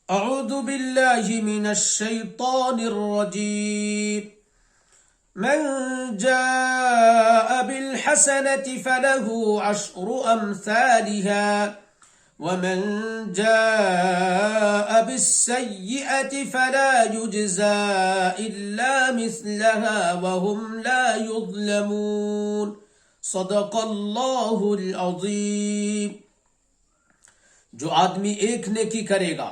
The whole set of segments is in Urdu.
اعوذ باللہ من الشیطان الرجیم من جاء بالحسنة فله عشر امثالها ومن جاء بالسيئة فلا يجزى إلا مثلها وهم لا يظلمون صدق اللہ العظیم۔ جو آدمی ایک نیکی کرے گا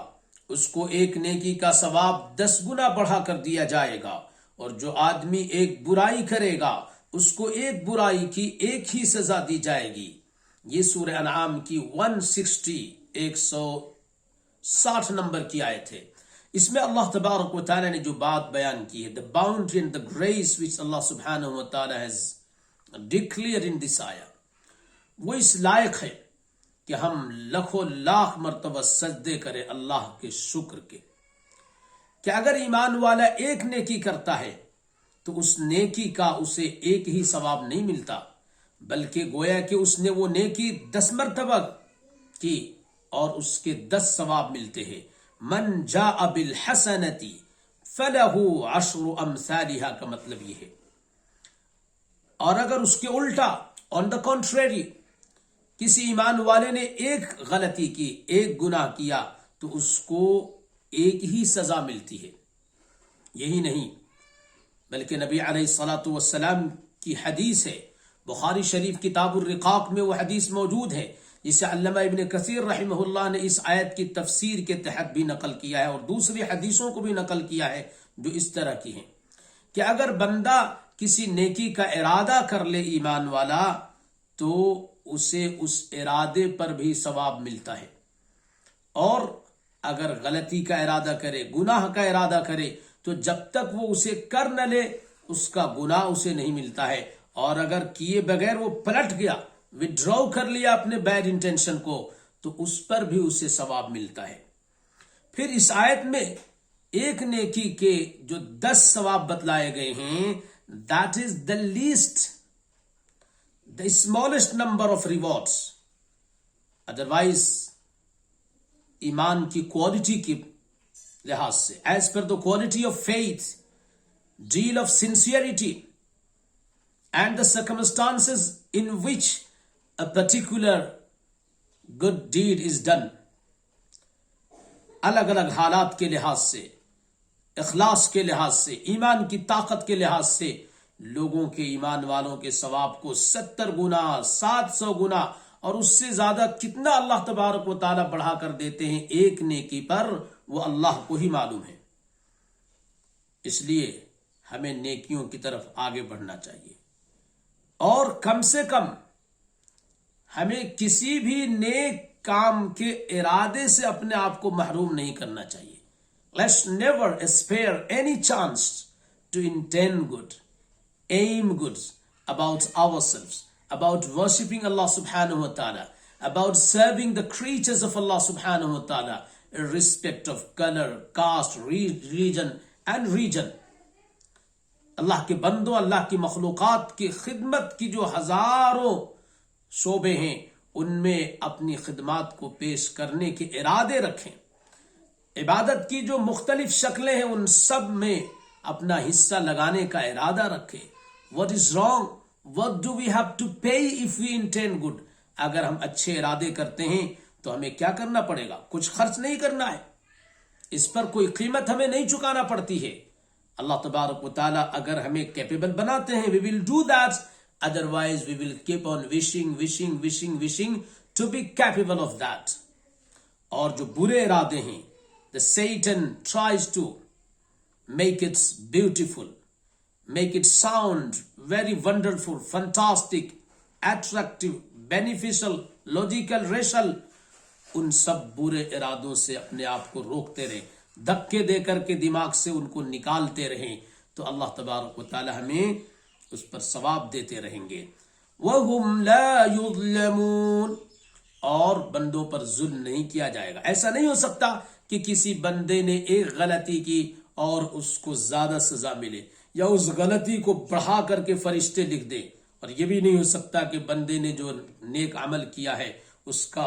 اس کو ایک نیکی کا ثواب 10 گنا بڑھا کر دیا جائے گا، اور جو آدمی ایک برائی کرے گا اس کو ایک برائی کی ایک ہی سزا دی جائے گی۔ یہ سورہ انعام کی 160 نمبر کی آیت ہے۔ اس میں اللہ تبارک و تعالی نے جو بات بیان کی ہے، the bounty and the grace which Allah subhanahu wa ta'ala has declared in this ayah، وہ اس لائق ہے کہ ہم لاکھوں لاکھ مرتبہ سجدے کریں اللہ کے شکر کے، کہ اگر ایمان والا ایک نیکی کرتا ہے تو اس نیکی کا اسے ایک ہی ثواب نہیں ملتا، بلکہ گویا کہ اس نے وہ نیکی 10 مرتبہ کی اور اس کے 10 ثواب ملتے ہیں۔ من جاء بالحسنۃ فلہ 10 امثالها کا مطلب یہ ہے۔ اور اگر اس کے الٹا on the contrary کسی ایمان والے نے ایک غلطی کی، ایک گناہ کیا، تو اس کو ایک ہی سزا ملتی ہے۔ یہی نہیں بلکہ نبی علیہ الصلاۃ والسلام کی حدیث ہے، بخاری شریف کتاب الرقاق میں وہ حدیث موجود ہے، جسے علامہ ابن کثیر رحمہ اللہ نے اس آیت کی تفسیر کے تحت بھی نقل کیا ہے، اور دوسری حدیثوں کو بھی نقل کیا ہے جو اس طرح کی ہیں، کہ اگر بندہ کسی نیکی کا ارادہ کر لے ایمان والا، تو اسے اس ارادے پر بھی ثواب ملتا ہے، اور اگر غلطی کا ارادہ کرے، گناہ کا ارادہ کرے، تو جب تک وہ اسے کر نہ لے اس کا گناہ اسے نہیں ملتا ہے، اور اگر کیے بغیر وہ پلٹ گیا، وڈراؤ کر لیا اپنے بیڈ انٹینشن کو، تو اس پر بھی اسے ثواب ملتا ہے۔ پھر اس آیت میں ایک نیکی کے جو 10 ثواب بتلائے گئے ہیں، that is the least, the smallest number of rewards۔ Otherwise ایمان کی کوالٹی کی لحاظ سے، as per the quality of faith, deal of sincerity and the circumstances in which a particular good deed is done, الگ الگ حالات کے لحاظ سے، اخلاص کے لحاظ سے، ایمان کی طاقت کے لحاظ سے، لوگوں کے ایمان والوں کے ثواب کو 70 گنا، 700 گنا اور اس سے زیادہ کتنا اللہ تبارک و تعالی بڑھا کر دیتے ہیں ایک نیکی پر، وہ اللہ کو ہی معلوم ہے۔ اس لیے ہمیں نیکیوں کی طرف آگے بڑھنا چاہیے، اور کم سے کم ہمیں کسی بھی نیک کام کے ارادے سے اپنے آپ کو محروم نہیں کرنا چاہیے۔ Let's never spare any chance to intend good, aim good about ourselves, about worshipping Allah subhanahu wa ta'ala, about serving the creatures of Allah subhanahu wa ta'ala, irrespective of color, caste, religion and region۔ اللہ کے بندوں، اللہ کی مخلوقات کی خدمت کی جو ہزاروں شعبے ہیں، ان میں اپنی خدمات کو پیش کرنے کے ارادے رکھیں۔ عبادت کی جو مختلف شکلیں ہیں ان سب میں اپنا حصہ لگانے کا ارادہ رکھیں۔ What is wrong? What do we have to pay if we intend good؟ اگر ہم اچھے ارادے کرتے ہیں تو ہمیں کیا کرنا پڑے گا؟ کچھ خرچ نہیں کرنا ہے، اس پر کوئی قیمت ہمیں نہیں چکانا پڑتی ہے۔ اللہ تبارک و تعالیٰ اگر ہمیں کیپیبل بناتے ہیں، we will do that، otherwise we will keep on wishing to be capable of that۔ اور جو برے ارادے ہیں، the Satan tries to make it beautiful, make it sound very wonderful, fantastic, attractive, beneficial, logical, rational۔ ان سب برے ارادوں سے اپنے آپ کو روکتے رہیں، دھکے دے کر کے دماغ سے ان کو نکالتے رہیں، تو اللہ تبارک و تعالی ہمیں اس پر ثواب دیتے رہیں گے۔ وَهُمْ لَا يُظْلَمُونَ، اور بندوں پر ظلم نہیں کیا جائے گا۔ ایسا نہیں ہو سکتا کہ کسی بندے نے ایک غلطی کی اور اس کو زیادہ سزا ملے، یا اس غلطی کو بڑھا کر کے فرشتے لکھ دیں، اور یہ بھی نہیں ہو سکتا کہ بندے نے جو نیک عمل کیا ہے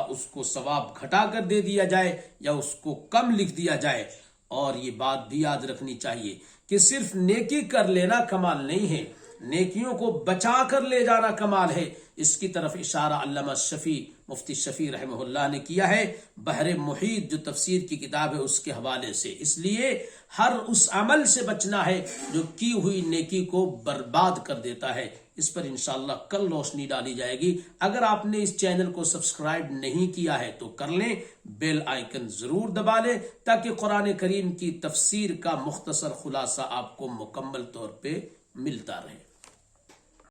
اس کو ثواب گھٹا کر دے دیا جائے یا اس کو کم لکھ دیا جائے۔ اور یہ بات بھی یاد رکھنی چاہیے کہ صرف نیکی کر لینا کمال نہیں ہے، نیکیوں کو بچا کر لے جانا کمال ہے۔ اس کی طرف اشارہ علامہ شفیع مفتی شفیع رحمہ اللہ نے کیا ہے بحر محیط جو تفسیر کی کتاب ہے اس کے حوالے سے۔ اس لیے ہر اس عمل سے بچنا ہے جو کی ہوئی نیکی کو برباد کر دیتا ہے۔ اس پر انشاءاللہ کل روشنی ڈالی جائے گی۔ اگر آپ نے اس چینل کو سبسکرائب نہیں کیا ہے تو کر لیں، بیل آئیکن ضرور دبا لیں تاکہ قرآن کریم کی تفسیر کا مختصر خلاصہ آپ کو مکمل طور پہ ملتا رہے۔